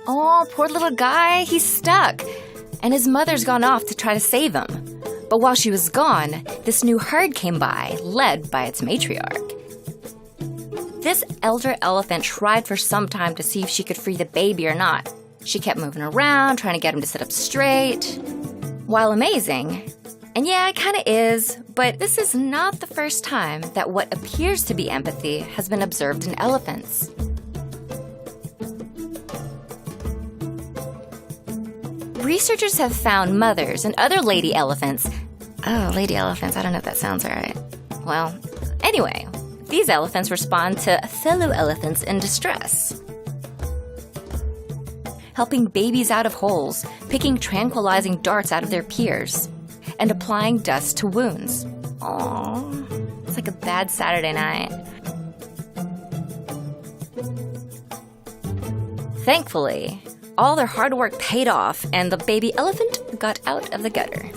Oh, poor little guy, he's stuck. And his mother's gone off to try to save him. But while she was gone, this new herd came by, led by its matriarch. This elder elephant tried for some time to see if she could free the baby or not. She kept moving around, trying to get him to sit up straight. While amazing, and yeah, it kind of is, but this is not the first time that what appears to be empathy has been observed in elephants. Researchers have found mothers and other lady elephants. Oh, lady elephants, I don't know if that sounds right. Well, anyway, these elephants respond to fellow elephants in distress, helping babies out of holes, picking tranquilizing darts out of their peers, and applying dust to wounds. Aww, it's like a bad Saturday night. Thankfully, all their hard work paid off and the baby elephant got out of the gutter.